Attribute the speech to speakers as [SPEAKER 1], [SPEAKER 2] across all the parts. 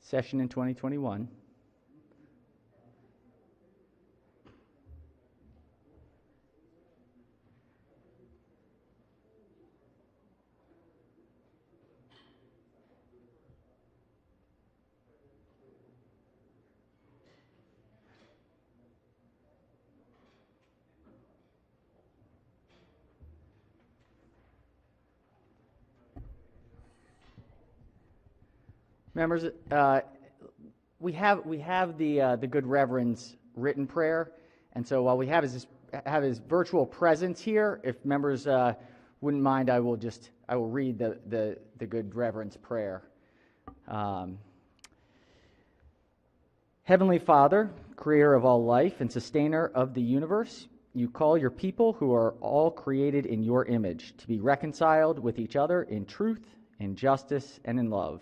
[SPEAKER 1] session in 2021. Members, we have the Good Reverend's written prayer, and so while we have his virtual presence here, if members wouldn't mind, I will read the Good Reverend's prayer. Heavenly Father, creator of all life and sustainer of the universe, you call your people who are all created in your image to be reconciled with each other in truth, in justice, and in love.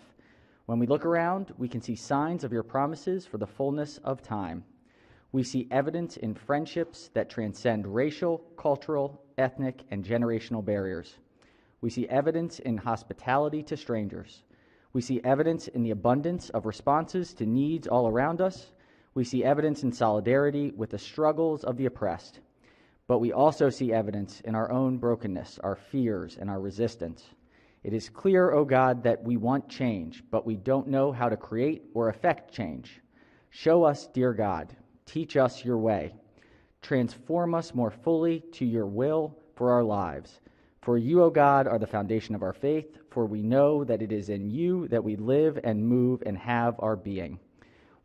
[SPEAKER 1] When we look around, we can see signs of your promises for the fullness of time. We see evidence in friendships that transcend racial, cultural, ethnic, and generational barriers. We see evidence in hospitality to strangers. We see evidence in the abundance of responses to needs all around us. We see evidence in solidarity with the struggles of the oppressed. But we also see evidence in our own brokenness, our fears, and our resistance. It is clear, O God, that we want change, but we don't know how to create or affect change. Show us, dear God. Teach us your way. Transform us more fully to your will for our lives. For you, O God, are the foundation of our faith, for we know that it is in you that we live and move and have our being.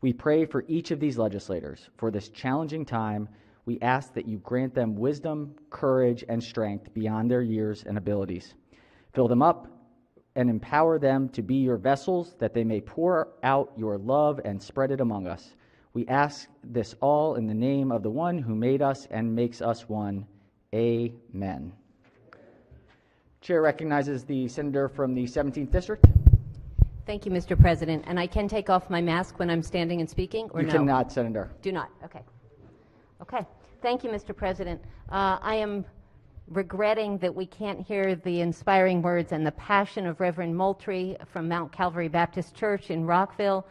[SPEAKER 1] We pray for each of these legislators. For this challenging time, we ask that you grant them wisdom, courage, and strength beyond their years and abilities. Fill them up and empower them to be your vessels, that they may pour out your love and spread it among us. We ask this all in the name of the one who made us and makes us one. Amen. Chair recognizes the senator from the 17th District.
[SPEAKER 2] Thank you, Mr. President. And I can take off my mask when I'm standing and speaking, or no?
[SPEAKER 1] You cannot, Senator.
[SPEAKER 2] Do not. Okay. Okay. Thank you, Mr. President. I am regretting that we can't hear the inspiring words and the passion of Reverend Moultrie from Mount Calvary Baptist Church in Rockville.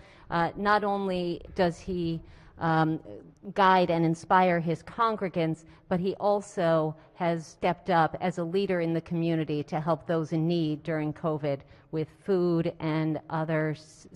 [SPEAKER 2] Not only does he guide and inspire his congregants, but he also has stepped up as a leader in the community to help those in need during COVID with food and other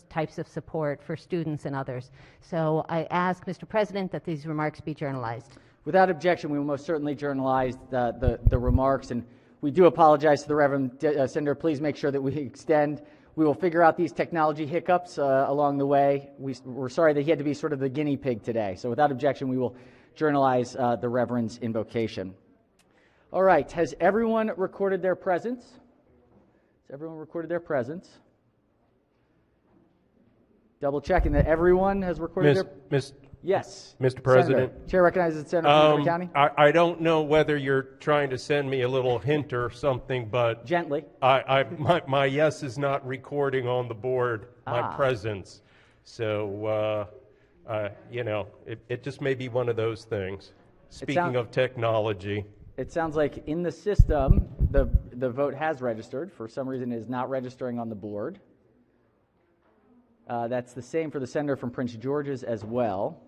[SPEAKER 2] types of support for students and others. So I ask, Mr. President, that these remarks be journalized.
[SPEAKER 1] Without objection, we will most certainly journalize the remarks, and we do apologize to the Reverend Senator. Please make sure that we extend. We will figure out these technology hiccups along the way. We're sorry that he had to be sort of the guinea pig today. So without objection, we will journalize the Reverend's invocation. All right. Has everyone recorded their presence? Has everyone recorded their presence? Double checking that everyone has recorded Yes.
[SPEAKER 3] Mr. President.
[SPEAKER 1] Senator. Chair recognizes the Senator from Montgomery County.
[SPEAKER 3] I don't know whether you're trying to send me a little hint or something, but
[SPEAKER 1] gently.
[SPEAKER 3] My yes is not recording on the board my presence. So, it just may be one of those things. Speaking of technology.
[SPEAKER 1] It sounds like in the system, the vote has registered. For some reason, it is not registering on the board. That's the same for the senator from Prince George's as well.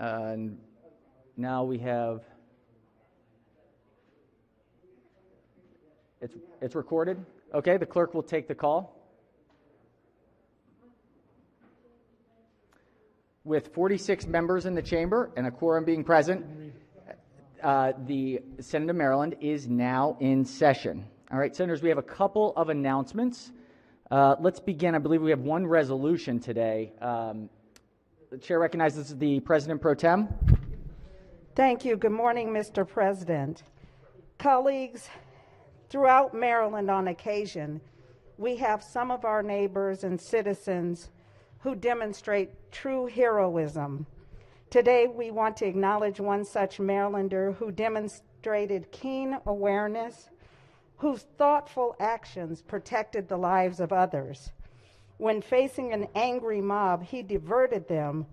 [SPEAKER 1] And now we have, it's recorded. Okay, the clerk will take the call. With 46 members in the chamber and a quorum being present, the Senate of Maryland is now in session. All right, senators, we have a couple of announcements. Let's begin. I believe we have one resolution today. The chair recognizes the President Pro Tem.
[SPEAKER 4] Thank you. Good morning, Mr. President. Colleagues, throughout Maryland on occasion, we have some of our neighbors and citizens who demonstrate true heroism. Today, we want to acknowledge one such Marylander who demonstrated keen awareness, whose thoughtful actions protected the lives of others. When facing an angry mob, he diverted them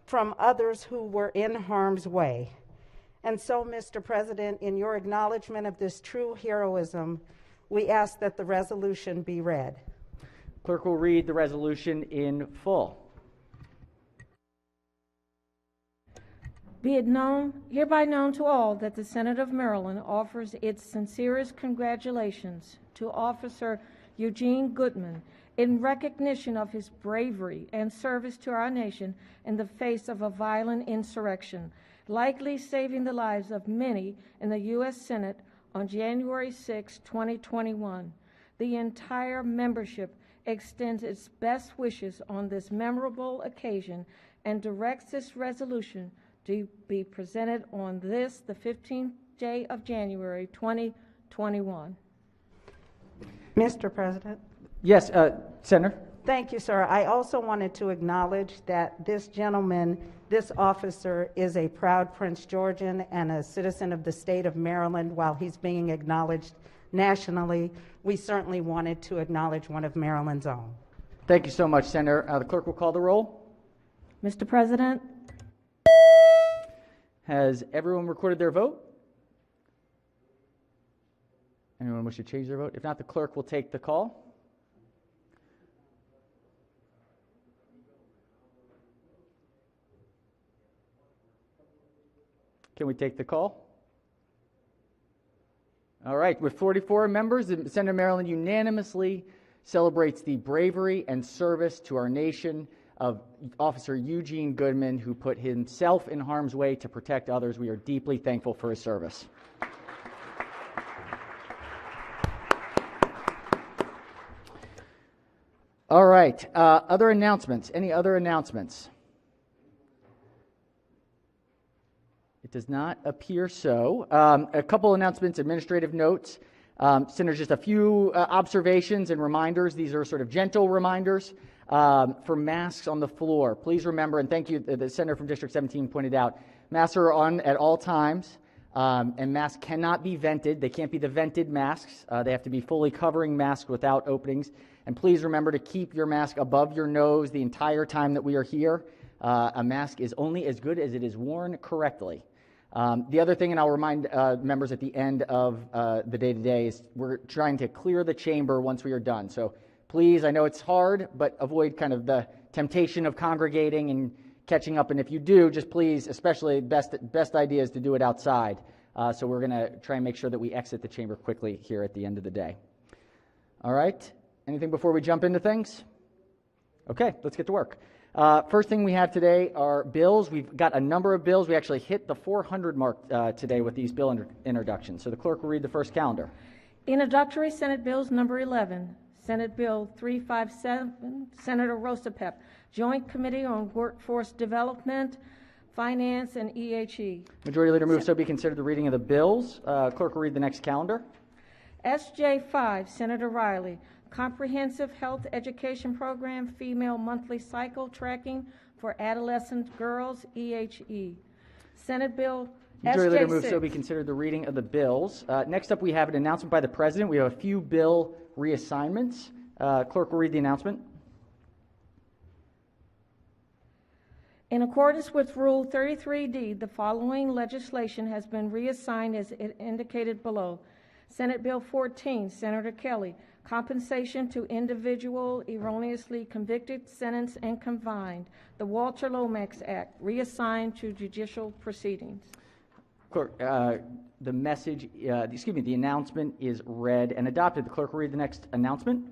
[SPEAKER 4] from others who were in harm's way. And so, Mr. President, in your acknowledgement of this true heroism, We ask that the resolution be read.
[SPEAKER 1] Clerk will read the resolution in full.
[SPEAKER 5] Be it hereby known to all that the Senate of Maryland offers its sincerest congratulations to Officer Eugene Goodman in recognition of his bravery and service to our nation in the face of a violent insurrection, likely saving the lives of many in the U.S. Senate on January 6, 2021. The entire membership extends its best wishes on this memorable occasion and directs this resolution to be presented on this, the 15th day of January, 2021.
[SPEAKER 4] Mr. President.
[SPEAKER 1] Yes, Senator.
[SPEAKER 4] Thank you, sir. I also wanted to acknowledge that this gentleman, this officer, is a proud Prince Georgian and a citizen of the state of Maryland. While he's being acknowledged nationally, we certainly wanted to acknowledge one of Maryland's own.
[SPEAKER 1] Thank you so much, Senator. The clerk will call the roll.
[SPEAKER 5] Mr. President.
[SPEAKER 1] Has everyone recorded their vote? Anyone wish to change their vote? If not, the clerk will take the call. Can we take the call? All right, with 44 members, the Senate of Maryland unanimously celebrates the bravery and service to our nation of Officer Eugene Goodman, who put himself in harm's way to protect others. We are deeply thankful for his service. All right, other announcements. Any other announcements? It does not appear so. A couple announcements, administrative notes. Senators, just a few observations and reminders. These are sort of gentle reminders. For masks on the floor, please remember, and thank you, the Senator from District 17 pointed out, masks are on at all times, and masks cannot be vented. They can't be the vented masks. They have to be fully covering masks without openings. And please remember to keep your mask above your nose the entire time that we are here. A mask is only as good as it is worn correctly. The other thing, and I'll remind members at the end of the day today, is we're trying to clear the chamber once we are done. So please, I know it's hard, but avoid kind of the temptation of congregating and catching up. And if you do, just please, especially best idea is to do it outside. So we're going to try and make sure that we exit the chamber quickly here at the end of the day. All right. Anything before we jump into things? Okay, let's get to work. First thing we have today are bills. We've got a number of bills. We actually hit the 400 mark today with these bill introductions. So the clerk will read the first calendar.
[SPEAKER 5] Introductory Senate Bills number 11. Senate Bill 357, Senator Rosapep, Joint Committee on Workforce Development, Finance, and EHE.
[SPEAKER 1] Majority Leader moves so be considered the reading of the bills. Clerk will read the next calendar.
[SPEAKER 5] SJ 5, Senator Riley, Comprehensive Health Education Program, Female Monthly Cycle Tracking for Adolescent Girls, EHE. Senate Bill
[SPEAKER 1] Majority Leader
[SPEAKER 5] SJ6.
[SPEAKER 1] moves so be considered the reading of the bills. Next up, we have an announcement by the President. We have a few bill reassignments. Clerk will read the announcement.
[SPEAKER 5] In accordance with Rule 33D, the following legislation has been reassigned as indicated below. Senate Bill 14, Senator Kelly, compensation to individual erroneously convicted, sentenced, and confined. The Walter Lomax Act, reassigned to judicial proceedings.
[SPEAKER 1] Clerk, the announcement is read and adopted. The clerk will read the next announcement.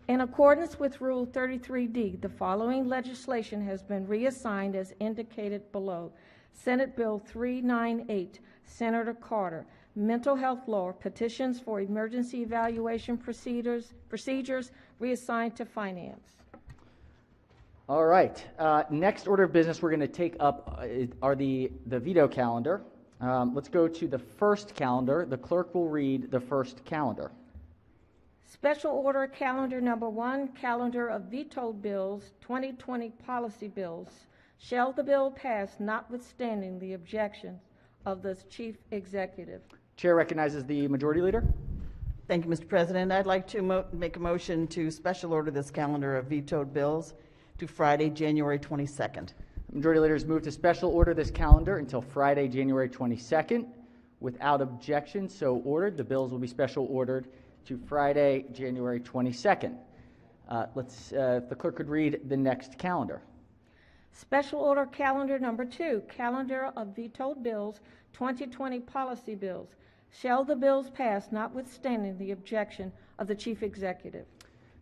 [SPEAKER 5] In accordance with Rule 33D, the following legislation has been reassigned as indicated below. Senate Bill 398, Senator Carter, Mental Health Law, petitions for emergency evaluation procedures reassigned to Finance.
[SPEAKER 1] All right. Next order of business we're going to take up are the veto calendar. Let's go to the first calendar. The clerk will read the first calendar.
[SPEAKER 5] Special Order Calendar Number 1, Calendar of Vetoed Bills, 2020 Policy Bills. Shall the bill pass notwithstanding the objections of the Chief Executive?
[SPEAKER 1] Chair recognizes the Majority Leader.
[SPEAKER 6] Thank you, Mr. President. I'd like to make a motion to special order this calendar of vetoed bills to Friday, January 22nd.
[SPEAKER 1] Majority Leader has moved to special order this calendar until Friday, January 22nd. Without objection, so ordered. The bills will be special ordered to Friday, January 22nd. If the clerk could read the next calendar.
[SPEAKER 5] Special order calendar number 2, calendar of vetoed bills, 2020 policy bills. Shall the bills pass notwithstanding the objection of the Chief Executive?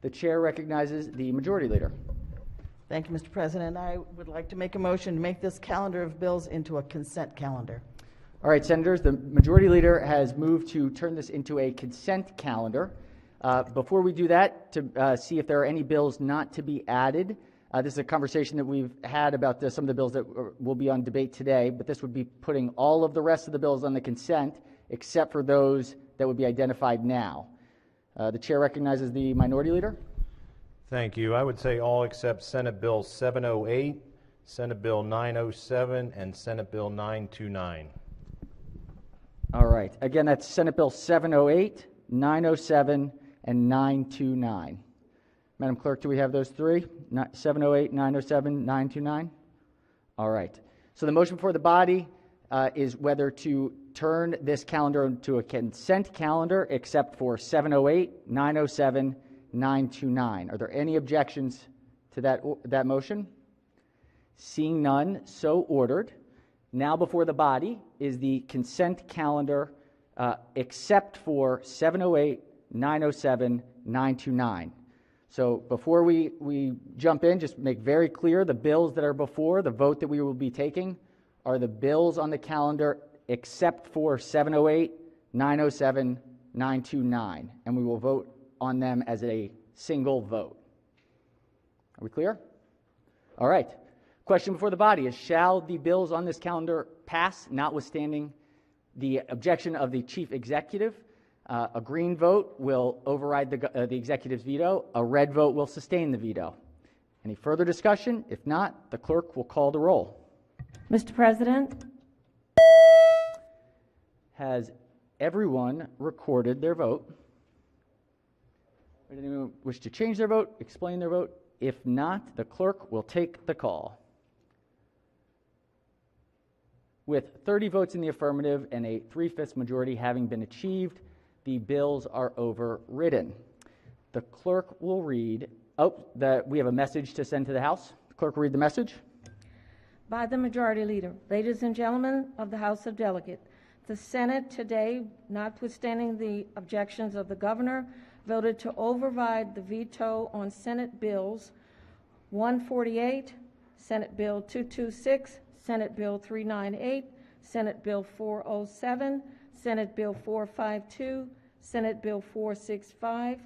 [SPEAKER 1] The chair recognizes the majority leader.
[SPEAKER 6] Thank you, Mr. President. I would like to make a motion to make this calendar of bills into a consent calendar.
[SPEAKER 1] All right, Senators, the majority leader has moved to turn this into a consent calendar. Before we do that, to see if there are any bills not to be added, this is a conversation that we've had about some of the bills that will be on debate today, but this would be putting all of the rest of the bills on the consent, except for those that would be identified now. The chair recognizes the minority leader.
[SPEAKER 7] Thank you. I would say all except Senate Bill 708, Senate Bill 907, and Senate Bill 929.
[SPEAKER 1] All right. Again, that's Senate Bill 708, 907, and 929. Madam Clerk, do we have those three? 708, 907, 929? All right. So the motion before the body is whether to turn this calendar into a consent calendar except for 708, 907, 929. Are there any objections to that motion? Seeing none, so ordered. Now before the body is the consent calendar except for 708, 907, 929. So before we jump in, just make very clear the bills that are before, the vote that we will be taking, are the bills on the calendar except for 708, 907, 929. And we will vote on them as a single vote. Are we clear? All right. Question before the body is, shall the bills on this calendar pass, notwithstanding the objection of the Chief Executive? A green vote will override the executive's veto. A red vote will sustain the veto. Any further discussion? If not, the clerk will call the roll.
[SPEAKER 5] Mr. President?
[SPEAKER 1] Has everyone recorded their vote? Would anyone wish to change their vote, explain their vote? If not, the clerk will take the call. With 30 votes in the affirmative and a 3/5 majority having been achieved, the bills are overridden. The clerk will read, we have a message to send to the House. The clerk will read the message.
[SPEAKER 5] By the majority leader, ladies and gentlemen of the House of Delegates, the Senate today, notwithstanding the objections of the governor, voted to override the veto on Senate bills 148, Senate Bill 226, Senate Bill 398, Senate Bill 407, Senate Bill 452, Senate Bill 465,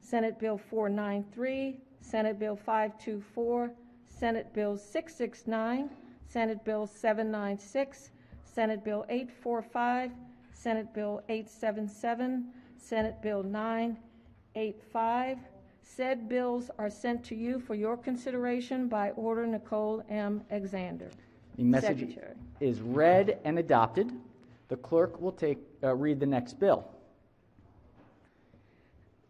[SPEAKER 5] Senate Bill 493, Senate Bill 524, Senate Bill 669, Senate Bill 796, Senate Bill 845, Senate Bill 877, Senate Bill 985. Said bills are sent to you for your consideration by order Nicole M. Alexander.
[SPEAKER 1] The message
[SPEAKER 5] Secretary.
[SPEAKER 1] is read and adopted. The clerk will read the next bill.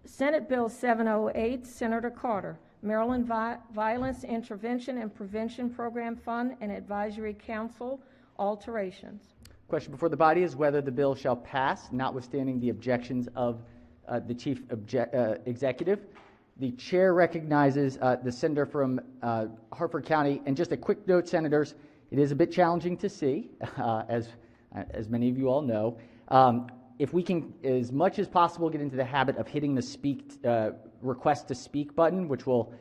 [SPEAKER 5] Senate Bill 708, Senator Carter, Maryland Violence Intervention and Prevention Program Fund and Advisory Council alterations.
[SPEAKER 1] Question before the body is whether the bill shall pass, notwithstanding the objections of the Chief Executive. The chair recognizes the senator from Harford County. And just a quick note, Senators, it is a bit challenging to see, as many of you all know. If we can, as much as possible, get into the habit of hitting the request to speak button, which will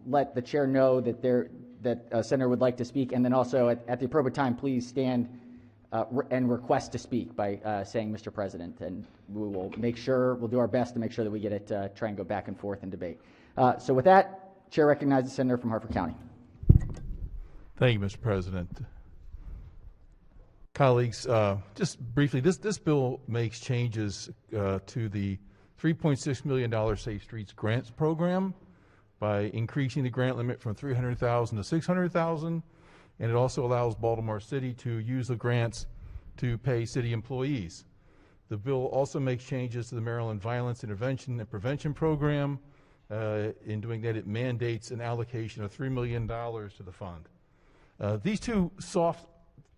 [SPEAKER 1] let the chair know that a senator would like to speak, and then also at the appropriate time, please stand and request to speak by saying Mr. President, and we'll do our best to make sure that we get it, try and go back and forth in debate. So with that, Chair recognizes the senator from Harford County.
[SPEAKER 8] Thank you, Mr. President. Colleagues, just briefly, this bill makes changes to the $3.6 million Safe Streets Grants Program by increasing the grant limit from $300,000 to $600,000, and it also allows Baltimore City to use the grants to pay city employees. The bill also makes changes to the Maryland Violence Intervention and Prevention Program. In doing that, it mandates an allocation of $3 million to the fund. These two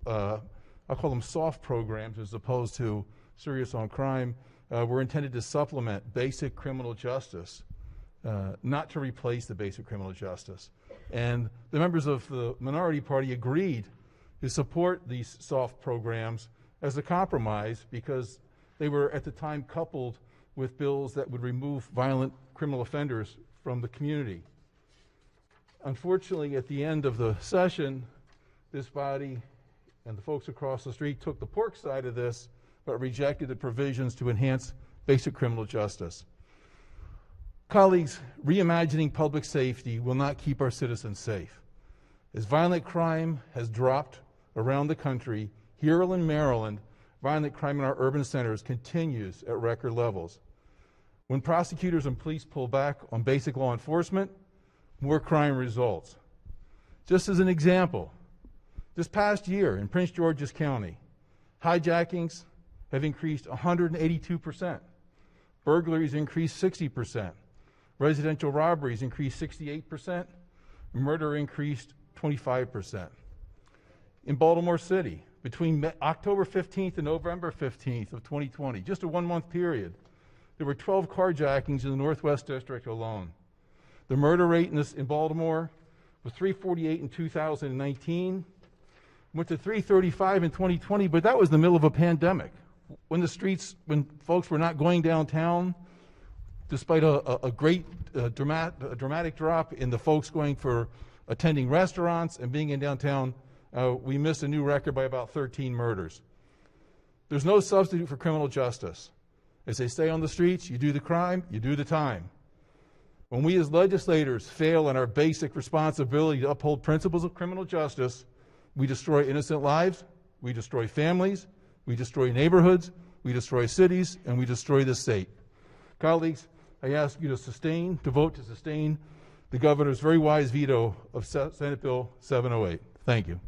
[SPEAKER 8] I'll call them soft programs as opposed to serious on crime, were intended to supplement basic criminal justice, not to replace the basic criminal justice. And the members of the minority party agreed to support these soft programs as a compromise because they were at the time coupled with bills that would remove violent criminal offenders from the community. Unfortunately, at the end of the session, this body and the folks across the street took the pork side of this, but rejected the provisions to enhance basic criminal justice. Colleagues, reimagining public safety will not keep our citizens safe. As violent crime has dropped around the country, here in Maryland, violent crime in our urban centers continues at record levels. When prosecutors and police pull back on basic law enforcement, more crime results. Just as an example, this past year in Prince George's County, hijackings have increased 182%. Burglaries increased 60%. Residential robberies increased 68%. Murder increased 25%. In Baltimore City, between October 15th and November 15th of 2020, just a 1-month period, there were 12 carjackings in the Northwest District alone. The murder rate in Baltimore was 348 in 2019, went to 335 in 2020, but that was the middle of a pandemic. When folks were not going downtown, despite a great dramatic drop in the folks going for attending restaurants and being in downtown, we missed a new record by about 13 murders. There's no substitute for criminal justice. As they say on the streets, you do the crime, you do the time. When we as legislators fail in our basic responsibility to uphold principles of criminal justice, we destroy innocent lives, we destroy families, we destroy neighborhoods, we destroy cities, and we destroy the state. Colleagues, I ask you to vote to sustain the governor's very wise veto of Senate Bill 708. Thank you.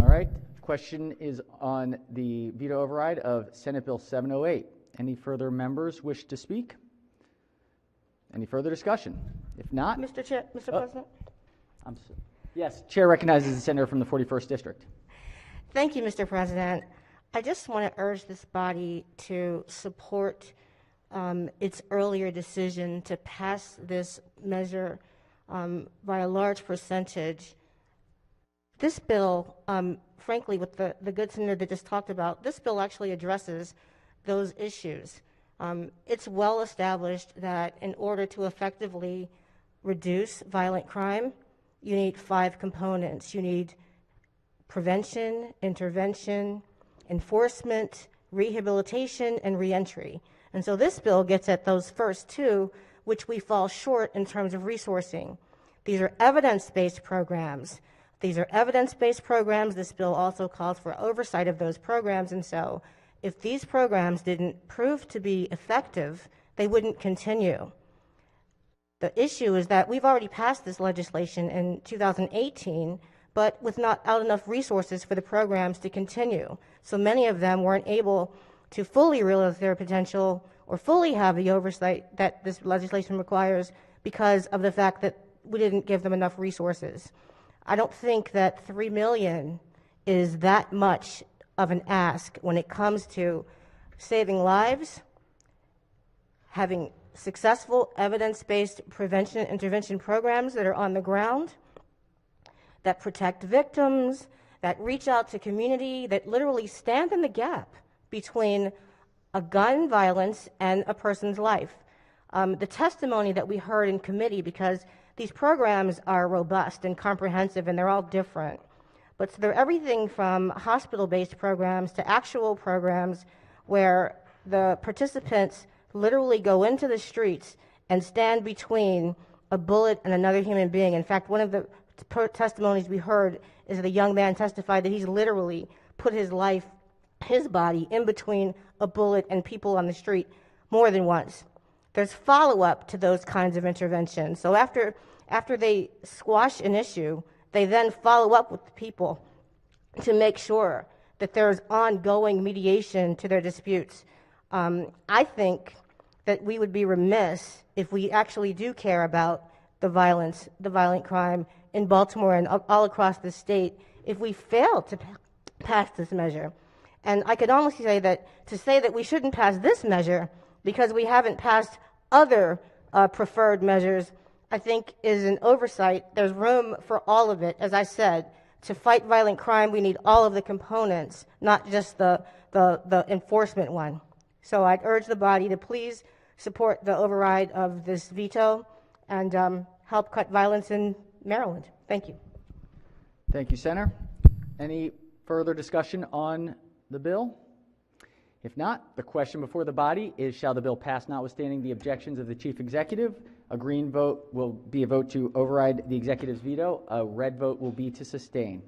[SPEAKER 1] All right. Question is on the veto override of Senate Bill 708. Any further members wish to speak? Any further discussion? If not,
[SPEAKER 9] Mr. President?
[SPEAKER 1] Yes, Chair recognizes the senator from the 41st District.
[SPEAKER 9] Thank you, Mr. President. I just want to urge this body to support its earlier decision to pass this measure by a large percentage. This bill, frankly, with the good senator that just talked about, this bill actually addresses those issues. It's well established that in order to effectively reduce violent crime, you need 5 components. You need prevention, intervention, enforcement, rehabilitation, and reentry. And so this bill gets at those first 2, which we fall short in terms of resourcing. These are evidence-based programs. This bill also calls for oversight of those programs, and so if these programs didn't prove to be effective, they wouldn't continue. The issue is that we've already passed this legislation in 2018, but with not enough resources for the programs to continue. So many of them weren't able to fully realize their potential or fully have the oversight that this legislation requires because of the fact that we didn't give them enough resources. I don't think that $3 million is that much of an ask when it comes to saving lives, having successful evidence-based prevention and intervention programs that are on the ground, that protect victims, that reach out to community, that literally stand in the gap between a gun violence and a person's life. The testimony that we heard in committee, because these programs are robust and comprehensive and they're all different, but so they're everything from hospital-based programs to actual programs where the participants literally go into the streets and stand between a bullet and another human being. In fact, one of the testimonies we heard is that a young man testified that he's literally put his body in between a bullet and people on the street more than once. There's follow-up to those kinds of interventions. So after they squash an issue, they then follow up with the people to make sure that there's ongoing mediation to their disputes. I think that we would be remiss if we actually do care about the violent crime in Baltimore and all across the state, if we fail to pass this measure. And I could honestly say that to say that we shouldn't pass this measure because we haven't passed other preferred measures, I think is an oversight. There's room for all of it. As I said, to fight violent crime, we need all of the components, not just the enforcement one. So I'd urge the body to please support the override of this veto and help cut violence in Maryland. Thank you.
[SPEAKER 1] Thank you, Senator. Any further discussion on the bill? If not, the question before the body is, shall the bill pass notwithstanding the objections of the Chief Executive? A green vote will be a vote to override the Executive's veto. A red vote will be to sustain.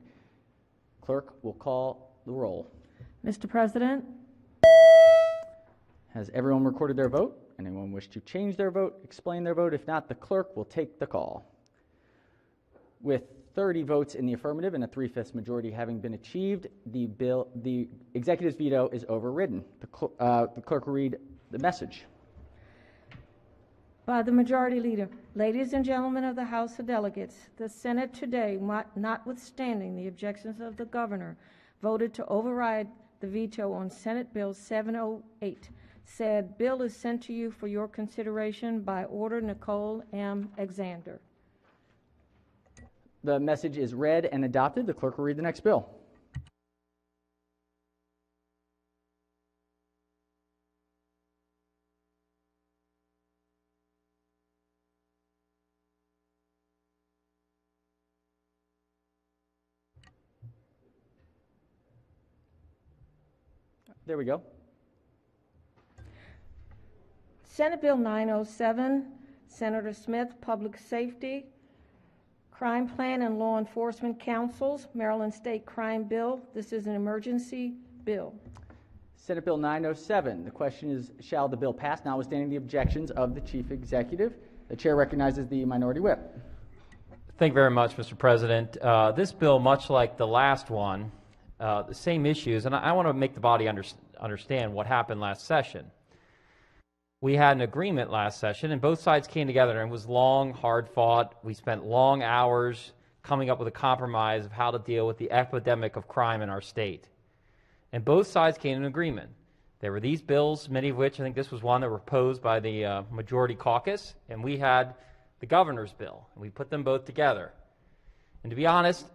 [SPEAKER 1] Clerk will call the roll.
[SPEAKER 5] Mr. President,
[SPEAKER 1] Has everyone recorded their vote? Anyone wish to change their vote, explain their vote? If not, the clerk will take the call. With 30 votes in the affirmative and a 3/5 majority having been achieved, the Executive's veto is overridden. The clerk will read the message.
[SPEAKER 5] by the Majority Leader, ladies and gentlemen of the House of Delegates, the Senate today, notwithstanding the objections of the Governor, voted to override the veto on Senate Bill 708. Said bill is sent to you for your consideration by order Nicole M. Alexander.
[SPEAKER 1] The message is read and adopted. The clerk will read the next bill. There we go.
[SPEAKER 5] Senate Bill 907, Senator Smith, Public Safety, Crime Plan and Law Enforcement Councils, Maryland State Crime Bill. This is an emergency bill.
[SPEAKER 1] Senate Bill 907. The question is, shall the bill pass notwithstanding the objections of the Chief Executive? The Chair recognizes the Minority Whip.
[SPEAKER 10] Thank you very much, Mr. President. This bill, much like the last one, the same issues, and I want to make the body understand what happened last session. We had an agreement last session, and both sides came together, and it was long, hard fought. We spent long hours coming up with a compromise of how to deal with the epidemic of crime in our state. And both sides came to an agreement. There were these bills, many of which, I think this was one that were proposed by the majority caucus, and we had the governor's bill, and we put them both together. And to be honest,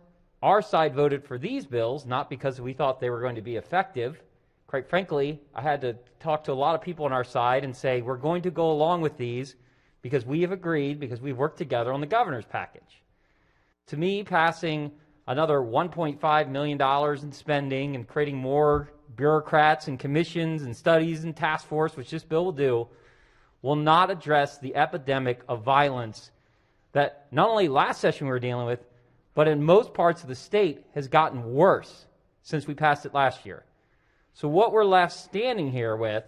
[SPEAKER 10] our side voted for these bills, not because we thought they were going to be effective. Quite frankly, I had to talk to a lot of people on our side and say, we're going to go along with these because we have agreed, because we've worked together on the governor's package. To me, passing another $1.5 million in spending and creating more bureaucrats and commissions and studies and task force, which this bill will do, will not address the epidemic of violence that not only last session we were dealing with, but in most parts of the state has gotten worse since we passed it last year. So what we're left standing here with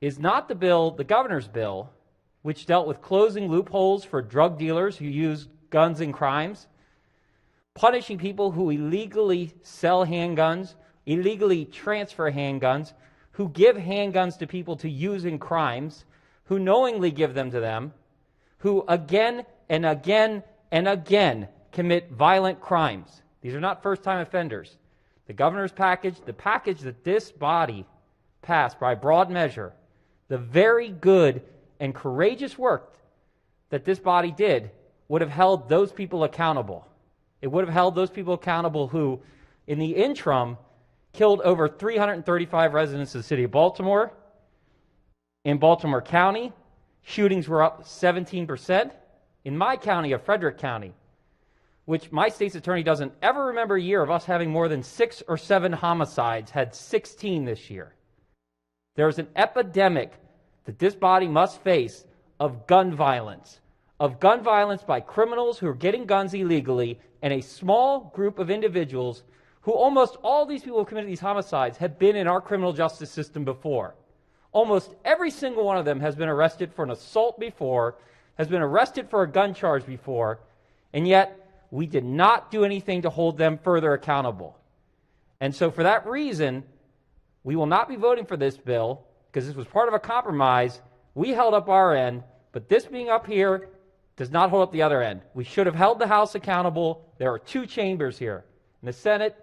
[SPEAKER 10] is not the bill, the governor's bill, which dealt with closing loopholes for drug dealers who use guns in crimes, punishing people who illegally sell handguns, illegally transfer handguns, who give handguns to people to use in crimes, who knowingly give them to them, who again and again and again commit violent crimes. These are not first-time offenders. The governor's package, the package that this body passed by broad measure, the very good and courageous work that this body did would have held those people accountable. It would have held those people accountable who, in the interim, killed over 335 residents of the city of Baltimore. In Baltimore County, shootings were up 17%. In my county of Frederick County, which my state's attorney doesn't ever remember a year of us having more than 6 or 7 homicides, had 16 this year. There's an epidemic that this body must face of gun violence by criminals who are getting guns illegally, and a small group of individuals who almost all these people who committed these homicides have been in our criminal justice system before. Almost every single one of them has been arrested for an assault before, has been arrested for a gun charge before, and yet we did not do anything to hold them further accountable. And so for that reason, we will not be voting for this bill because this was part of a compromise. We held up our end, but this being up here does not hold up the other end. We should have held the House accountable. There are 2 chambers here. In the Senate,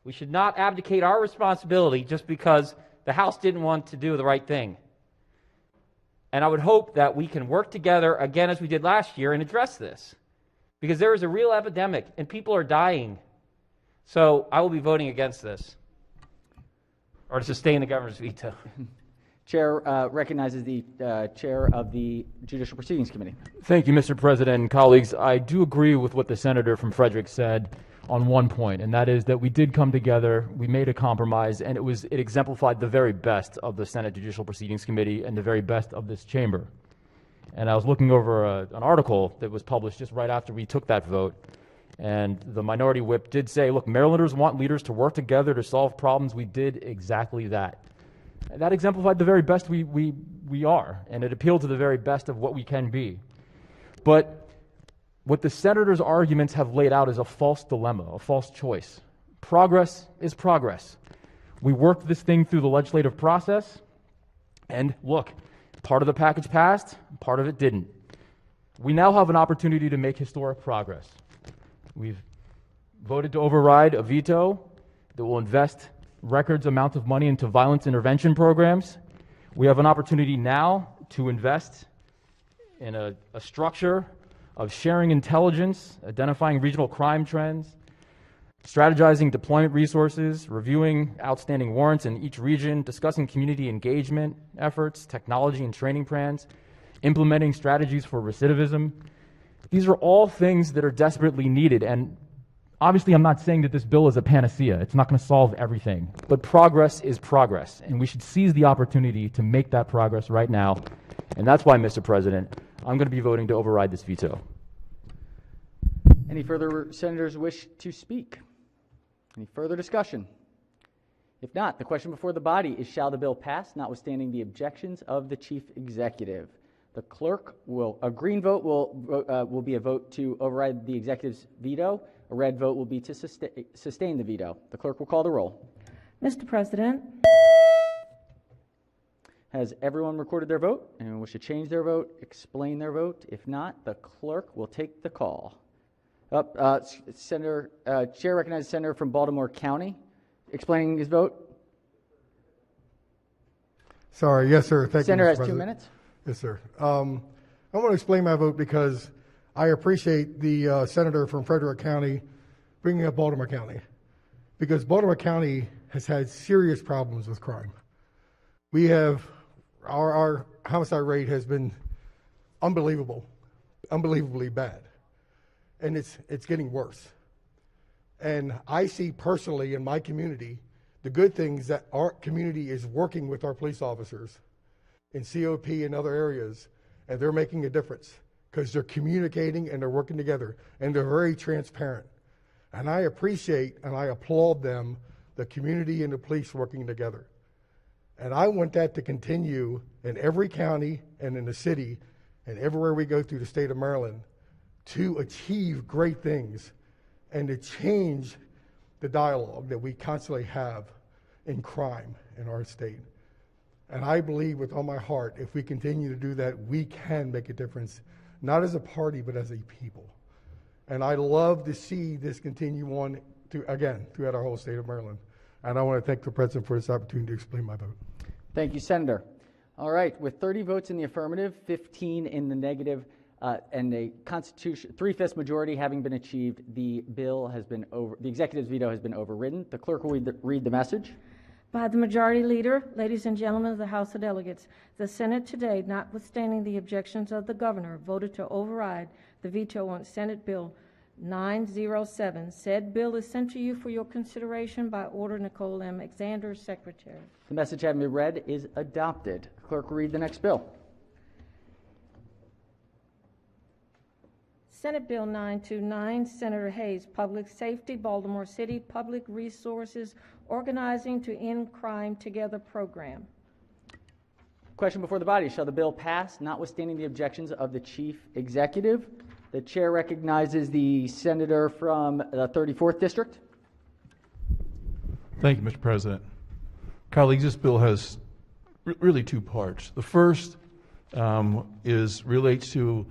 [SPEAKER 10] We should not abdicate our responsibility just because the House didn't want to do the right thing. And I would hope that we can work together again as we did last year and address this, because there is a real epidemic and people are dying. So I will be voting against this, or to sustain the governor's veto.
[SPEAKER 1] Chair recognizes the chair of the Judicial Proceedings Committee.
[SPEAKER 11] Thank you, Mr. President and colleagues. I do agree with what the senator from Frederick said on one point, and that is that we did come together, we made a compromise, and it exemplified the very best of the Senate Judicial Proceedings Committee and the very best of this chamber. And I was looking over an article that was published just right after we took that vote, and the minority whip did say, look, Marylanders want leaders to work together to solve problems. We did exactly that. And that exemplified the very best we are, and it appealed to the very best of what we can be. But what the senator's arguments have laid out is a false dilemma, a false choice. Progress is progress. We worked this thing through the legislative process, and look, part of the package passed, part of it didn't. We now have an opportunity to make historic progress. We've voted to override a veto that will invest records amounts of money into violence intervention programs. We have an opportunity now to invest in a structure of sharing intelligence, identifying regional crime trends, strategizing deployment resources, reviewing outstanding warrants in each region, discussing community engagement efforts, technology and training plans, implementing strategies for recidivism. These are all things that are desperately needed, and obviously I'm not saying that this bill is a panacea. It's not going to solve everything, but progress is progress, and we should seize the opportunity to make that progress right now, and that's why, Mr. President, I'm going to be voting to override this veto.
[SPEAKER 1] Any further senators wish to speak? Any further discussion? If not, the question before the body is, shall the bill pass, notwithstanding the objections of the chief executive? The clerk a green vote will be a vote to override the executive's veto. A red vote will be to sustain the veto. The clerk will call the roll.
[SPEAKER 5] Mr. President.
[SPEAKER 1] Has everyone recorded their vote? Anyone wish to change their vote, explain their vote? If not, the clerk will take the call. Chair recognizes Senator from Baltimore County explaining his vote.
[SPEAKER 12] Sorry, yes, sir. Thank
[SPEAKER 1] Senator
[SPEAKER 12] you,
[SPEAKER 1] has
[SPEAKER 12] President.
[SPEAKER 1] 2 minutes.
[SPEAKER 12] Yes, sir. I want to explain my vote because I appreciate the senator from Frederick County bringing up Baltimore County, because Baltimore County has had serious problems with crime. We have our homicide rate has been unbelievably bad, and it's getting worse. And I see personally in my community the good things that our community is working with our police officers in COP and other areas, and they're making a difference because they're communicating and they're working together and they're very transparent. And I appreciate and I applaud them, the community and the police working together. And I want that to continue in every county and in the city and everywhere we go through the state of Maryland to achieve great things and to change the dialogue that we constantly have in crime in our state. And I believe with all my heart, if we continue to do that, we can make a difference, not as a party, but as a people. And I love to see this continue on throughout our whole state of Maryland. And I want to thank the President for this opportunity to explain my vote.
[SPEAKER 1] Thank you, Senator. All right, with 30 votes in the affirmative, 15 in the negative, and a Constitution 3/5 majority having been achieved, the executive's veto has been overridden. The clerk will read the message.
[SPEAKER 5] By the Majority Leader, ladies and gentlemen of the House of Delegates, the Senate today, notwithstanding the objections of the Governor, voted to override the veto on Senate Bill 907. Said bill is sent to you for your consideration by order Nicole M. Alexander, Secretary.
[SPEAKER 1] The message having been read is adopted. Clerk will read the next bill.
[SPEAKER 5] Senate Bill 929, Senator Hayes, Public Safety, Baltimore City Public Resources Organizing to End Crime Together Program.
[SPEAKER 1] Question before the body, shall the bill pass, notwithstanding the objections of the Chief Executive? The Chair recognizes the Senator from the 34th District.
[SPEAKER 8] Thank you, Mr. President. Colleagues, this bill has really two parts. The first relates to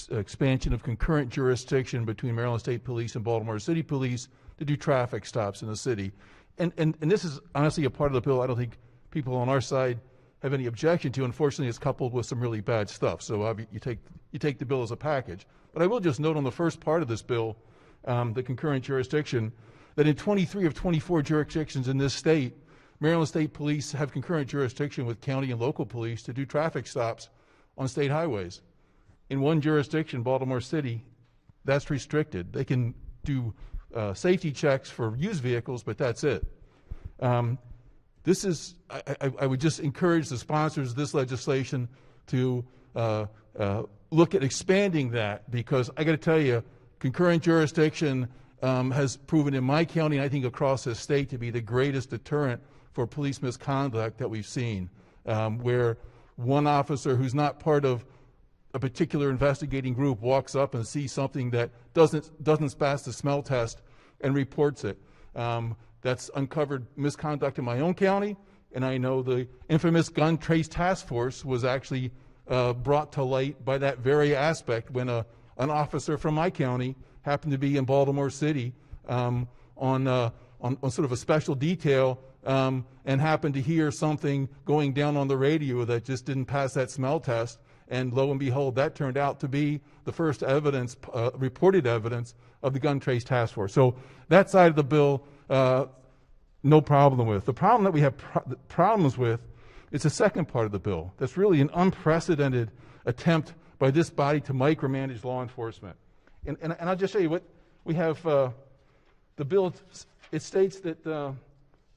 [SPEAKER 8] expansion of concurrent jurisdiction between Maryland State Police and Baltimore City Police to do traffic stops in the city. and this is honestly a part of the bill I don't think people on our side have any objection to. Unfortunately, it's coupled with some really bad stuff. So you take the bill as a package. But I will just note on the first part of this bill, the concurrent jurisdiction, that in 23 of 24 jurisdictions in this state, Maryland State Police have concurrent jurisdiction with county and local police to do traffic stops on state highways. In one jurisdiction, Baltimore City, that's restricted. They can do safety checks for used vehicles, but that's it. This is, I would just encourage the sponsors of this legislation to look at expanding that, because I got to tell you, concurrent jurisdiction has proven in my county, and I think across the state, to be the greatest deterrent for police misconduct that we've seen, where one officer who's not part of a particular investigating group walks up and sees something that doesn't pass the smell test and reports it. That's uncovered misconduct in my own county, and I know the infamous gun trace task force was actually brought to light by that very aspect when an officer from my county happened to be in Baltimore City on sort of a special detail and happened to hear something going down on the radio that just didn't pass that smell test. And lo and behold, that turned out to be the first evidence, reported evidence of the gun trace task force. So that side of the bill, no problem with. The problem that we have problems with is the second part of the bill. That's really an unprecedented attempt by this body to micromanage law enforcement. And I'll just show you what we have. The bill, it states that the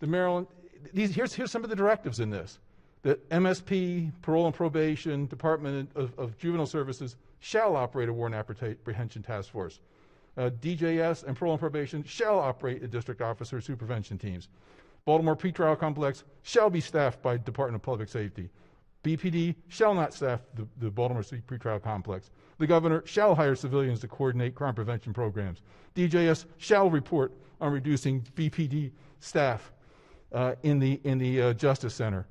[SPEAKER 8] Maryland, here's some of the directives in this. That MSP, Parole and Probation, Department of Juvenile Services shall operate a warrant apprehension task force. DJS and Parole and Probation shall operate a district officer supervision teams. Baltimore Pretrial Complex shall be staffed by Department of Public Safety. BPD shall not staff the Baltimore City Pretrial Complex. The governor shall hire civilians to coordinate crime prevention programs. DJS shall report on reducing BPD staff in the Justice Center.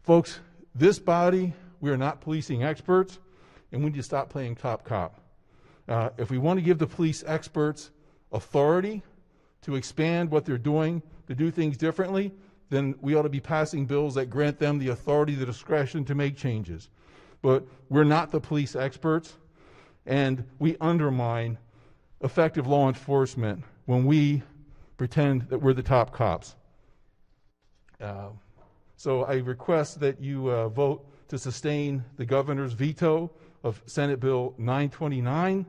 [SPEAKER 8] Folks, this body, we are not policing experts, and we need to stop playing top cop. If we want to give the police experts authority to expand what they're doing, to do things differently, then we ought to be passing bills that grant them the authority, the discretion to make changes. But we're not the police experts, and we undermine effective law enforcement when we pretend that we're the top cops. So I request that you vote to sustain the governor's veto of Senate Bill 929.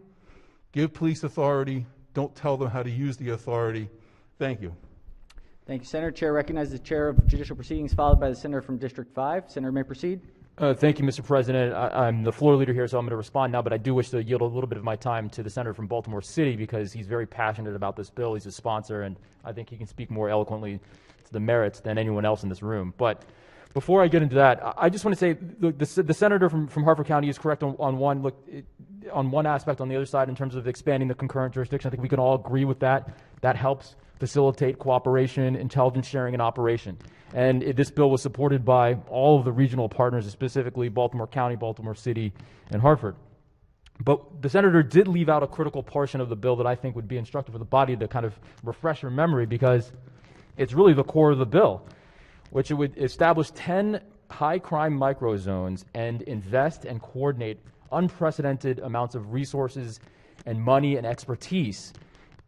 [SPEAKER 8] Give police authority. Don't tell them how to use the authority. Thank you.
[SPEAKER 1] Thank you, Senator. Chair recognizes the Chair of Judicial Proceedings, followed by the Senator from District 5. Senator may proceed.
[SPEAKER 11] Thank you, Mr. President. I'm the floor leader here, so I'm going to respond now, but I do wish to yield a little bit of my time to the Senator from Baltimore City because he's very passionate about this bill. He's a sponsor, and I think he can speak more eloquently to the merits than anyone else in this room. But before I get into that, I just want to say the senator from Harford County is correct on one aspect. On the other side, in terms of expanding the concurrent jurisdiction, I think we can all agree with that. That helps facilitate cooperation, intelligence sharing, and operation. And this bill was supported by all of the regional partners, specifically Baltimore County, Baltimore City, and Hartford. But the senator did leave out a critical portion of the bill that I think would be instructive for the body to kind of refresh your memory, because it's really the core of the bill, which it would establish 10 high-crime microzones and invest and coordinate unprecedented amounts of resources and money and expertise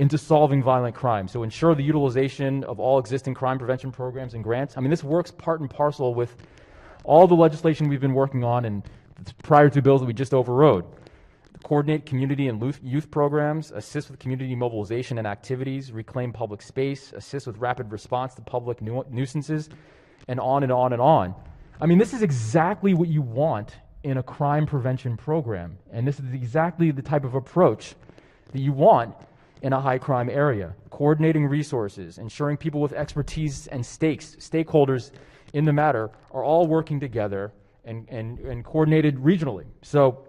[SPEAKER 11] into solving violent crime. So ensure the utilization of all existing crime prevention programs and grants. I mean, this works part and parcel with all the legislation we've been working on and prior to bills that we just overrode. Coordinate community and youth programs, assist with community mobilization and activities, reclaim public space, assist with rapid response to public nuisances, and on and on and on. I mean, this is exactly what you want in a crime prevention program, and this is exactly the type of approach that you want in a high crime area. Coordinating resources, ensuring people with expertise and stakeholders in the matter are all working together and coordinated regionally. So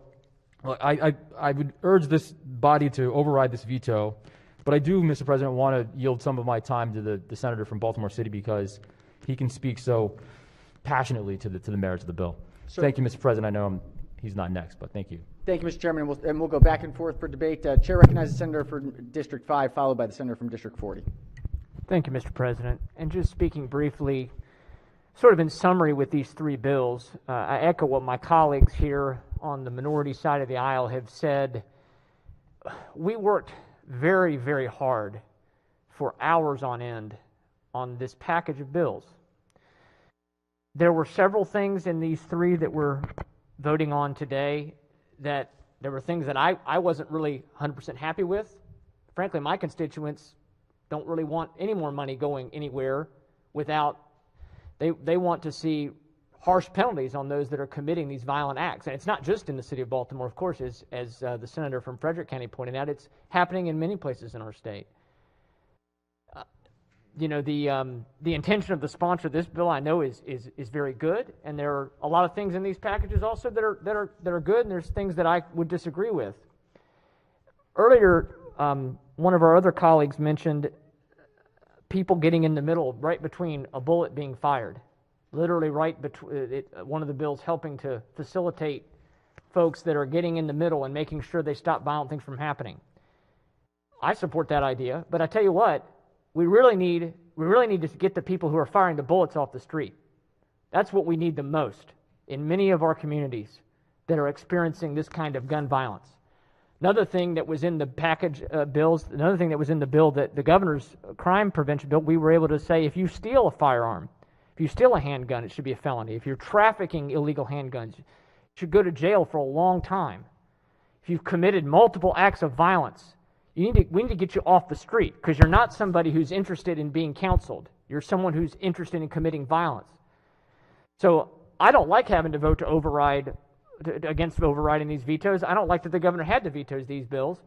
[SPEAKER 11] I would urge this body to override this veto, but I do, Mr. President, want to yield some of my time to the senator from Baltimore City because he can speak so passionately to the merits of the bill.
[SPEAKER 1] Sure.
[SPEAKER 11] Thank you, Mr. President. I know he's not next, but thank you.
[SPEAKER 1] Thank you, Mr. Chairman, and we'll go back and forth for debate. Chair recognizes the Senator from District 5, followed by the Senator from District 40.
[SPEAKER 13] Thank you, Mr. President. And just speaking briefly, sort of in summary with these three bills, I echo what my colleagues here on the minority side of the aisle have said. We worked very, very hard for hours on end on this package of bills. There were several things in these three that we're voting on today that there were things that I wasn't really 100% happy with. Frankly, my constituents don't really want any more money going anywhere without, they want to see harsh penalties on those that are committing these violent acts. And it's not just in the city of Baltimore, of course, as the senator from Frederick County pointed out. It's happening in many places in our state. The intention of the sponsor of this bill, I know, is very good, and there are a lot of things in these packages also that are good, and there's things that I would disagree with. Earlier, one of our other colleagues mentioned people getting in the middle, right between a bullet being fired. Literally right between one of the bills helping to facilitate folks that are getting in the middle and making sure they stop violent things from happening. I support that idea, but I tell you what, we really need to get the people who are firing the bullets off the street. That's what we need the most in many of our communities that are experiencing this kind of gun violence. Another thing that was in the package bills, another thing that was in the bill, that the governor's crime prevention bill, we were able to say if you steal a firearm, if you steal a handgun, it should be a felony. If you're trafficking illegal handguns, you should go to jail for a long time. If you've committed multiple acts of violence, we need to get you off the street, because you're not somebody who's interested in being counseled. You're someone who's interested in committing violence. So I don't like having to vote against overriding these vetoes. I don't like that the governor had to veto these bills.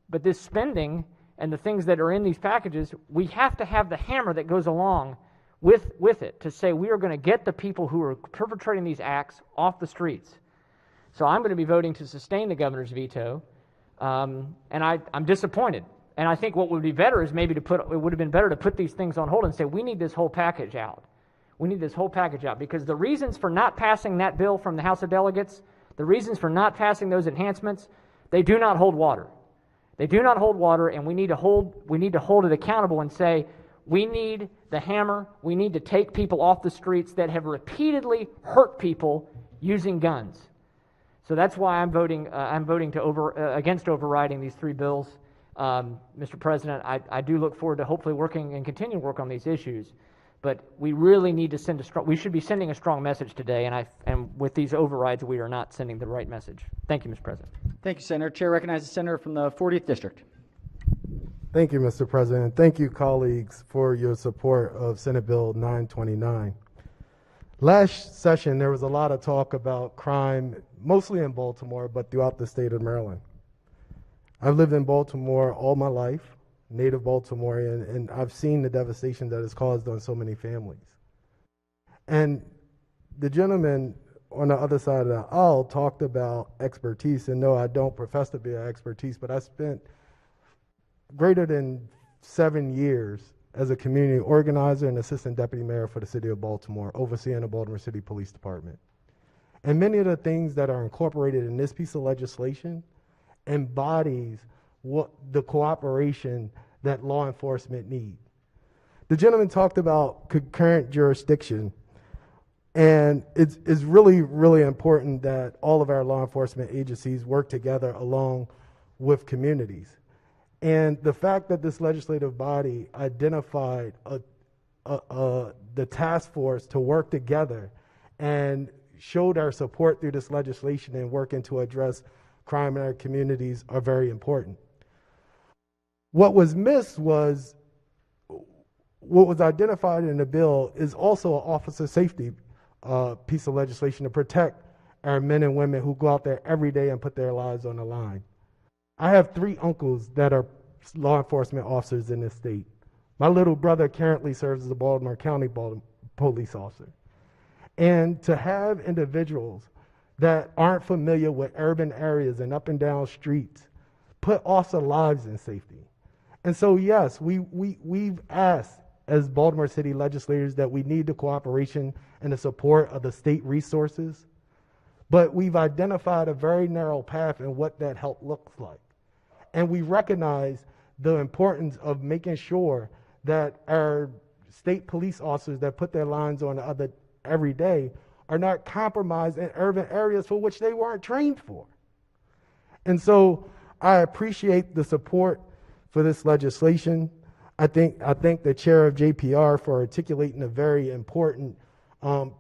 [SPEAKER 13] But this spending and the things that are in these packages, we have to have the hammer that goes along with it to say we are going to get the people who are perpetrating these acts off the streets. So I'm going to be voting to sustain the governor's veto, and I'm disappointed. And I think what would be better is it would have been better to put these things on hold and say we need this whole package out. We need this whole package out, because the reasons for not passing that bill from the House of Delegates, the reasons for not passing those enhancements, they do not hold water. They do not hold water, and we need to hold it accountable and say, we need the hammer. We need to take people off the streets that have repeatedly hurt people using guns. So that's why I'm voting against overriding these three bills. Mr. President, I do look forward to hopefully working and continuing to work on these issues. But we really need to we should be sending a strong message today, and with these overrides, we are not sending the right message. Thank you, Mr. President.
[SPEAKER 1] Thank you, Senator. Chair recognizes the senator from the 40th District.
[SPEAKER 14] Thank you, Mr. President. Thank you, colleagues, for your support of Senate Bill 929. Last session, there was a lot of talk about crime, mostly in Baltimore, but throughout the state of Maryland. I've lived in Baltimore all my life, native Baltimorean, and I've seen the devastation that it's caused on so many families. And the gentleman on the other side of the aisle talked about expertise, and no, I don't profess to be an expertise, but I spent greater than 7 years as a community organizer and assistant deputy mayor for the city of Baltimore, overseeing the Baltimore City Police Department. And many of the things that are incorporated in this piece of legislation embodies what the cooperation that law enforcement need. The gentleman talked about concurrent jurisdiction, and it's really, really important that all of our law enforcement agencies work together along with communities. And the fact that this legislative body identified the task force to work together and showed our support through this legislation and working to address crime in our communities are very important. What was missed was what was identified in the bill is also an officer safety piece of legislation to protect our men and women who go out there every day and put their lives on the line. I have 3 uncles that are law enforcement officers in this state. My little brother currently serves as a Baltimore County police officer. And to have individuals that aren't familiar with urban areas and up and down streets put officer lives in safety. And so, yes, we've asked as Baltimore City legislators that we need the cooperation and the support of the state resources, but we've identified a very narrow path in what that help looks like. And we recognize the importance of making sure that our state police officers that put their lines on every day are not compromised in urban areas for which they weren't trained for. And so I appreciate the support for this legislation. I thank the chair of JPR for articulating a very important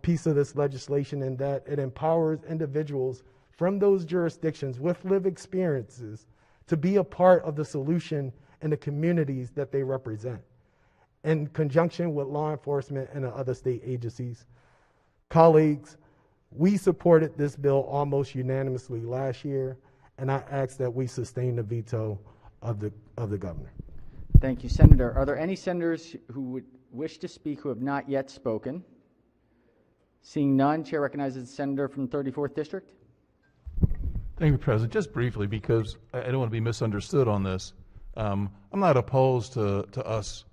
[SPEAKER 14] piece of this legislation, in that it empowers individuals from those jurisdictions with lived experiences to be a part of the solution in the communities that they represent, in conjunction with law enforcement and the other state agencies. Colleagues, we supported this bill almost unanimously last year, and I ask that we sustain the veto of the governor.
[SPEAKER 1] Thank you, Senator. Are there any senators who would wish to speak who have not yet spoken? Seeing none, Chair recognizes the senator from the 34th District.
[SPEAKER 8] Thank you, President. Just briefly, because I don't want to be misunderstood on this. I'm not opposed to us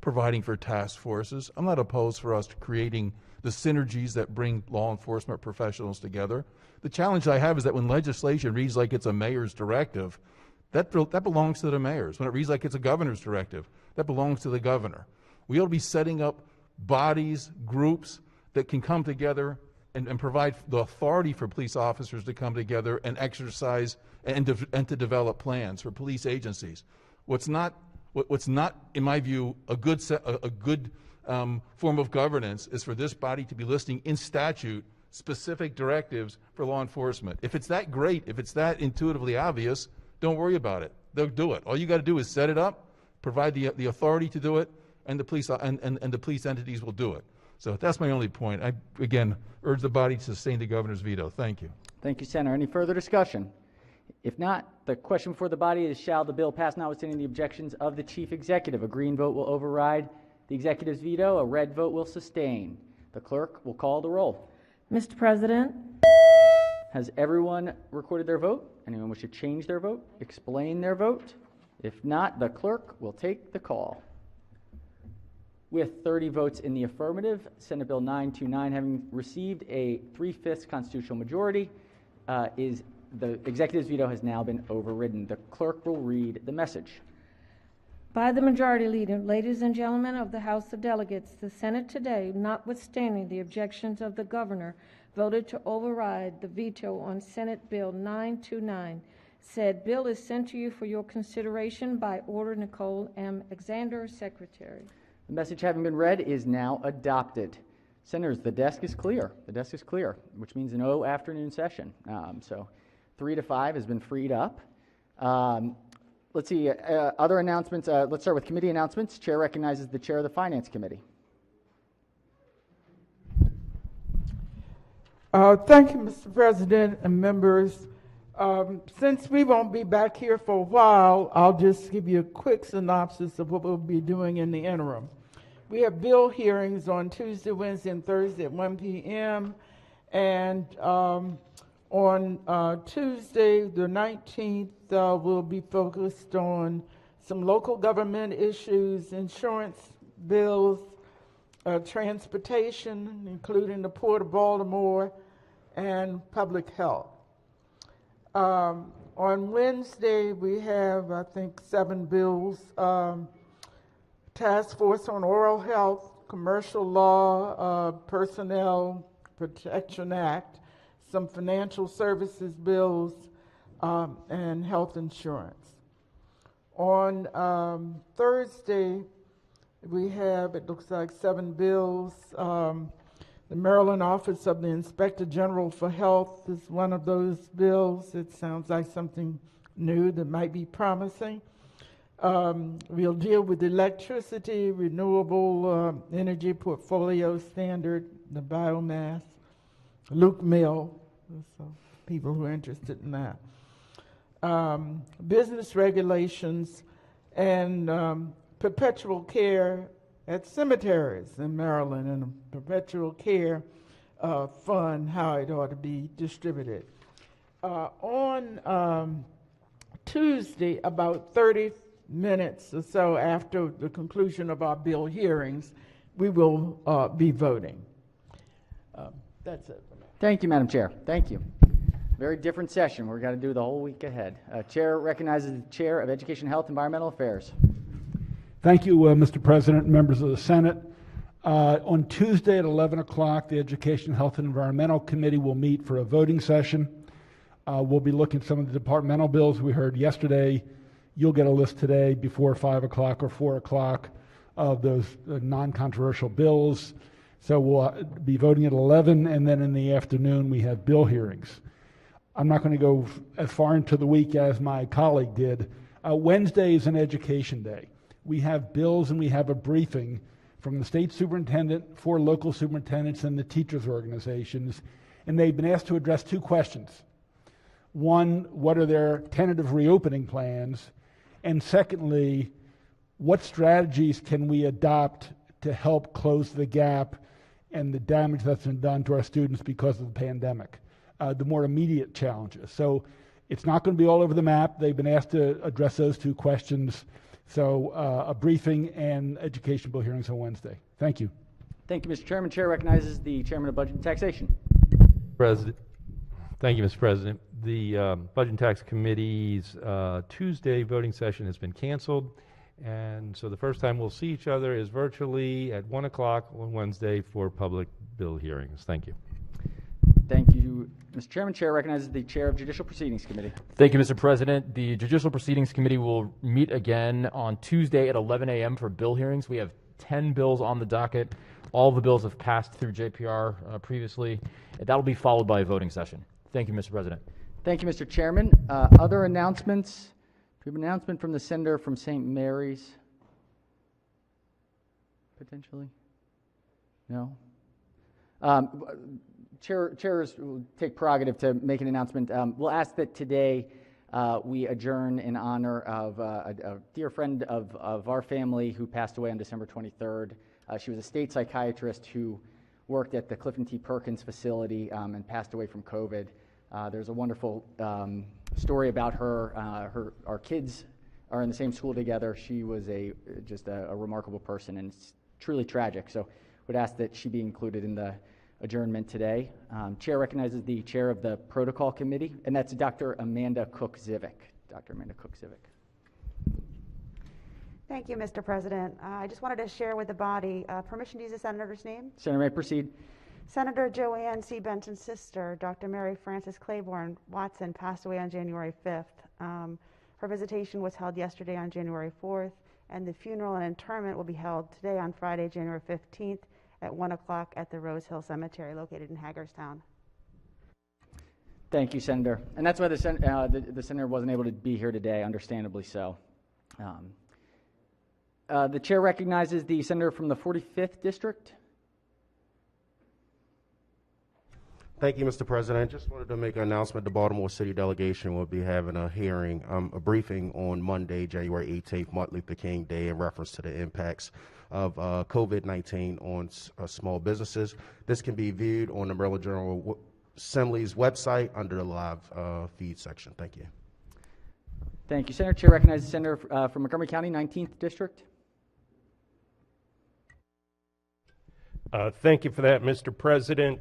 [SPEAKER 8] providing for task forces. I'm not opposed for us creating the synergies that bring law enforcement professionals together. The challenge I have is that when legislation reads like it's a mayor's directive, that belongs to the mayors. When it reads like it's a governor's directive, that belongs to the governor. We ought to be setting up bodies, groups that can come together and provide the authority for police officers to come together and exercise and to develop plans for police agencies. What's not, in my view, a good form of governance is for this body to be listing in statute specific directives for law enforcement. If it's that great, if it's that intuitively obvious, don't worry about it. They'll do it. All you got to do is set it up, provide the authority to do it, and the police and the police entities will do it. So that's my only point. I, again, urge the body to sustain the governor's veto. Thank you.
[SPEAKER 1] Thank you, Senator. Any further discussion? If not, the question before the body is, shall the bill pass notwithstanding the objections of the chief executive? A green vote will override the executive's veto. A red vote will sustain. The clerk will call the roll.
[SPEAKER 5] Mr. President.
[SPEAKER 1] Has everyone recorded their vote? Anyone wish to change their vote? Explain their vote? If not, the clerk will take the call. With 30 votes in the affirmative, Senate Bill 929 having received a 3/5 constitutional majority, the executive's veto has now been overridden. The clerk will read the message.
[SPEAKER 5] By the majority leader, ladies and gentlemen of the House of Delegates, the Senate today, notwithstanding the objections of the governor, voted to override the veto on Senate Bill 929. Said bill is sent to you for your consideration by order Nicole M. Alexander, Secretary.
[SPEAKER 1] The message having been read is now adopted. Senators, the desk is clear. The desk is clear, which means no afternoon session. So 3 to 5 has been freed up. Let's see, other announcements. Let's start with committee announcements. Chair recognizes the chair of the Finance Committee.
[SPEAKER 15] Thank you, Mr. President and members. Since we won't be back here for a while, I'll just give you a quick synopsis of what we'll be doing in the interim. We have bill hearings on Tuesday, Wednesday, and Thursday at 1 p.m. And on Tuesday, the 19th, we'll be focused on some local government issues, insurance bills, transportation, including the Port of Baltimore, and public health. On Wednesday, we have, I think, 7 bills. Task Force on Oral Health, Commercial Law, Personnel Protection Act, some financial services bills, and health insurance. On Thursday, we have, it looks like, 7 bills. The Maryland Office of the Inspector General for Health is one of those bills. It sounds like something new that might be promising. We'll deal with electricity, renewable energy portfolio standard, the biomass, Luke Mill, so people who are interested in that. Business regulations and perpetual care at cemeteries in Maryland, and a perpetual care fund, how it ought to be distributed. On Tuesday, about 30 minutes or so after the conclusion of our bill hearings, we will be voting. That's it.
[SPEAKER 1] Thank you, Madam Chair. Thank you. Very different session. We're going to do the whole week ahead. Chair recognizes the Chair of Education, Health, Environmental Affairs.
[SPEAKER 16] Thank you, Mr. President and members of the Senate. On Tuesday at 11 o'clock, the Education, Health, and Environmental Committee will meet for a voting session. We'll be looking at some of the departmental bills we heard yesterday. You'll get a list today before 5 o'clock or 4 o'clock of those non-controversial bills. So we'll be voting at 11, and then in the afternoon we have bill hearings. I'm not going to go as far into the week as my colleague did. Wednesday is an education day. We have bills and we have a briefing from the state superintendent, 4 local superintendents, and the teachers' organizations, and they've been asked to address 2 questions. One, what are their tentative reopening plans? And secondly, what strategies can we adopt to help close the gap and the damage that's been done to our students because of the pandemic, the more immediate challenges. So it's not going to be all over the map. They've been asked to address those 2 questions. So a briefing and education bill hearings on Wednesday. Thank you.
[SPEAKER 1] Thank you, Mr. Chairman. Chair recognizes the Chairman of Budget and Taxation.
[SPEAKER 17] President. Thank you, Mr. President. The Budget and Tax Committee's Tuesday voting session has been canceled, and so the first time we'll see each other is virtually at 1 o'clock on Wednesday for public bill hearings. Thank you.
[SPEAKER 1] Thank you, Mr. Chairman. Chair recognizes the Chair of Judicial Proceedings Committee.
[SPEAKER 11] Thank you, Mr. President. The Judicial Proceedings Committee will meet again on Tuesday at 11 a.m. for bill hearings. We have 10 bills on the docket. All the bills have passed through JPR previously. That'll be followed by a voting session. Thank you, Mr. President.
[SPEAKER 1] Thank you, Mr. Chairman. Other announcements? We have an announcement from the senator from St. Mary's. Potentially? No? Chairs will take prerogative to make an announcement. We'll ask that today we adjourn in honor of a dear friend of our family who passed away on December 23rd. She was a state psychiatrist who worked at the Clifton T. Perkins facility and passed away from COVID. There's a wonderful story about her. Our kids are in the same school together. She was just a remarkable person, and it's truly tragic. So would ask that she be included in the adjournment today. Chair recognizes the chair of the Protocol Committee, and that's Dr. Amanda Cook-Zivic. Dr. Amanda Cook-Zivic.
[SPEAKER 18] Thank you, Mr. President. I just wanted to share with the body permission to use the senator's name.
[SPEAKER 1] Senator may proceed.
[SPEAKER 18] Senator Joanne C. Benton's sister, Dr. Mary Frances Claiborne Watson, passed away on January 5th. Her visitation was held yesterday on January 4th, and the funeral and interment will be held today on Friday, January 15th at 1 o'clock at the Rose Hill Cemetery located in Hagerstown.
[SPEAKER 1] Thank you, Senator. And that's why the senator wasn't able to be here today, understandably so. The chair recognizes the senator from the 45th District.
[SPEAKER 19] Thank you, Mr. President. Just wanted to make an announcement. The Baltimore City delegation will be having a hearing, a briefing on Monday, January 18th, Martin Luther King Day, in reference to the impacts of COVID-19 on small businesses. This can be viewed on the Maryland General Assembly's website under the live feed section. Thank you.
[SPEAKER 1] Thank you, Senator. Chair recognizes the senator from Montgomery County, 19th District.
[SPEAKER 3] Thank you for that, Mr. President.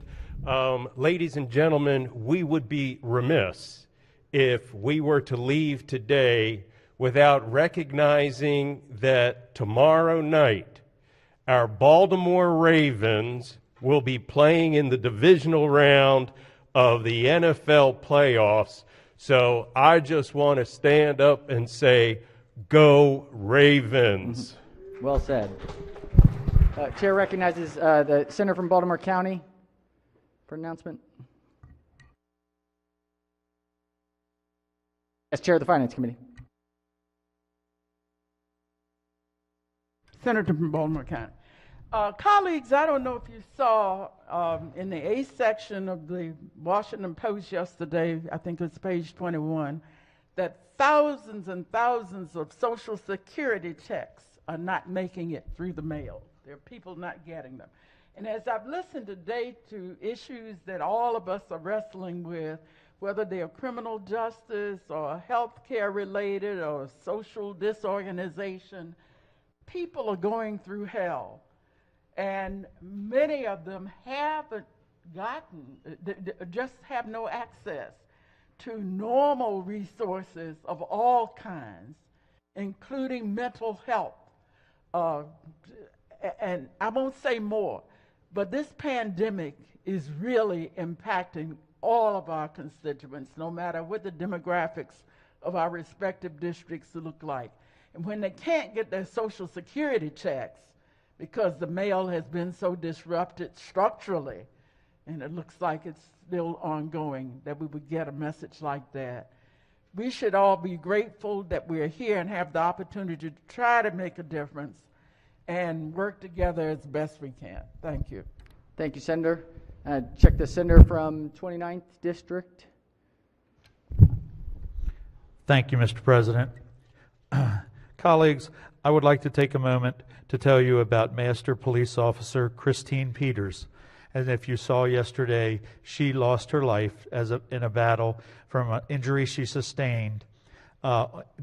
[SPEAKER 3] Ladies and gentlemen, we would be remiss if we were to leave today without recognizing that tomorrow night our Baltimore Ravens will be playing in the divisional round of the NFL playoffs. So I just want to stand up and say, go Ravens.
[SPEAKER 1] Well said. Chair recognizes the senator from Baltimore County for an announcement. As chair of the Finance Committee.
[SPEAKER 15] Senator from Baltimore County. Colleagues, I don't know if you saw in the A section of the Washington Post yesterday, I think it's page 21, that thousands and thousands of Social Security checks are not making it through the mail. There are people not getting them. And as I've listened today to issues that all of us are wrestling with, whether they are criminal justice or health care related or social disorganization, people are going through hell. And many of them haven't just have no access to normal resources of all kinds, including mental health, and I won't say more, but this pandemic is really impacting all of our constituents, no matter what the demographics of our respective districts look like. And when they can't get their Social Security checks because the mail has been so disrupted structurally, and it looks like it's still ongoing, that we would get a message like that. We should all be grateful that we're here and have the opportunity to try to make a difference and work together as best we can. Thank you.
[SPEAKER 1] Thank you, Senator. Check the senator from 29th District.
[SPEAKER 20] Thank you, Mr. President. Colleagues, I would like to take a moment to tell you about Master Police Officer Christine Peters. And if you saw yesterday, she lost her life in a battle from an injury she sustained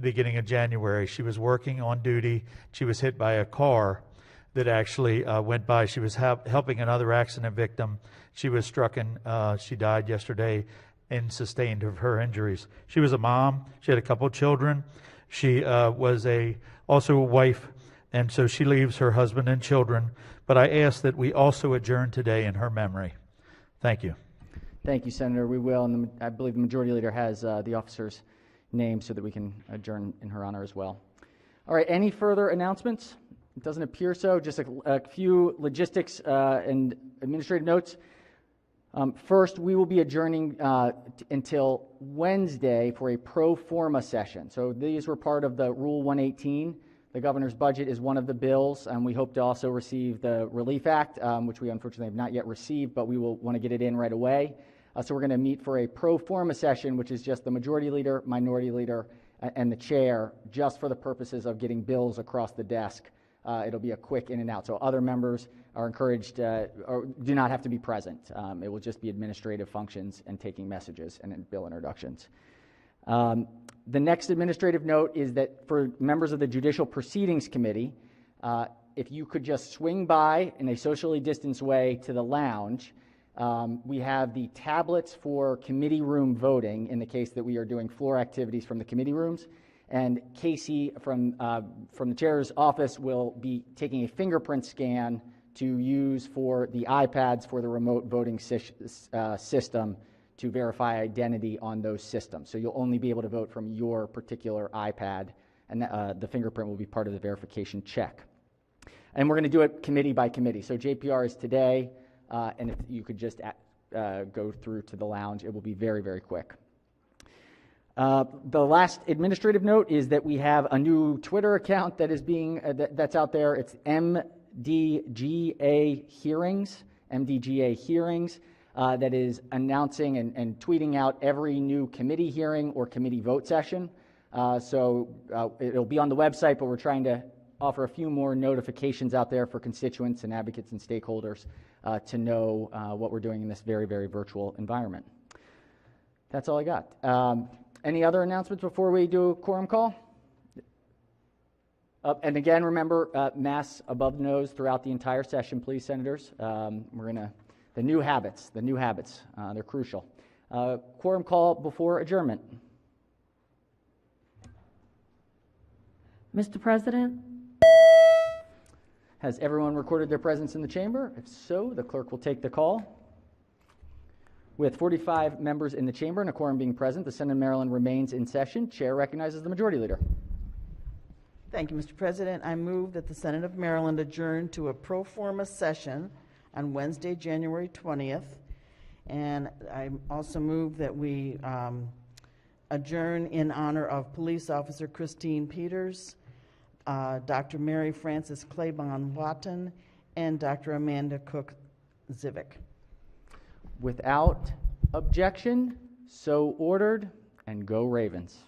[SPEAKER 20] beginning of January. She was working on duty. She was hit by a car that actually went by. She was helping another accident victim. She was struck and she died yesterday and sustained of her injuries. She was a mom. She had a couple children. She was also a wife, and so she leaves her husband and children. But I ask that we also adjourn today in her memory. Thank you.
[SPEAKER 1] Thank you, Senator. We will, and I believe the Majority Leader has the officer's name so that we can adjourn in her honor as well. All right, any further announcements? It doesn't appear so. Just a few logistics and administrative notes. First, we will be adjourning until Wednesday for a pro forma session. So these were part of the Rule 118. The governor's budget is one of the bills, and we hope to also receive the Relief Act, which we unfortunately have not yet received, but we will want to get it in right away. So we're going to meet for a pro forma session, which is just the Majority Leader, Minority Leader, and the Chair, just for the purposes of getting bills across the desk. It'll be a quick in and out. So other members are encouraged or do not have to be present. It will just be administrative functions and taking messages and bill introductions. The next administrative note is that for members of the Judicial Proceedings Committee, if you could just swing by in a socially distanced way to the lounge. We have the tablets for committee room voting in the case that we are doing floor activities from the committee rooms. And Casey from the chair's office will be taking a fingerprint scan to use for the iPads for the remote voting system to verify identity on those systems. So you'll only be able to vote from your particular iPad, and the fingerprint will be part of the verification check. And we're going to do it committee by committee. So JPR is today, and if you could just go through to the lounge, it will be very, very quick. The last administrative note is that we have a new Twitter account that is being that's out there. It's MDGA Hearings, that is announcing and tweeting out every new committee hearing or committee vote session. So it'll be on the website, but we're trying to offer a few more notifications out there for constituents and advocates and stakeholders to know what we're doing in this very, very virtual environment. That's all I got. Any other announcements before we do a quorum call? And again, remember, masks above the nose throughout the entire session, please, senators. The new habits, they're crucial. Quorum call before adjournment.
[SPEAKER 5] Mr. President?
[SPEAKER 1] Has everyone recorded their presence in the chamber? If so, the clerk will take the call. With 45 members in the chamber and a quorum being present, the Senate of Maryland remains in session. Chair recognizes the Majority Leader.
[SPEAKER 6] Thank you, Mr. President. I move that the Senate of Maryland adjourn to a pro forma session on Wednesday, January 20th. And I also move that we adjourn in honor of Police Officer Christine Peters, Dr. Mary Frances Claiborne-Watton, and Dr. Amanda Cook-Zivick.
[SPEAKER 1] Without objection, so ordered, and go Ravens.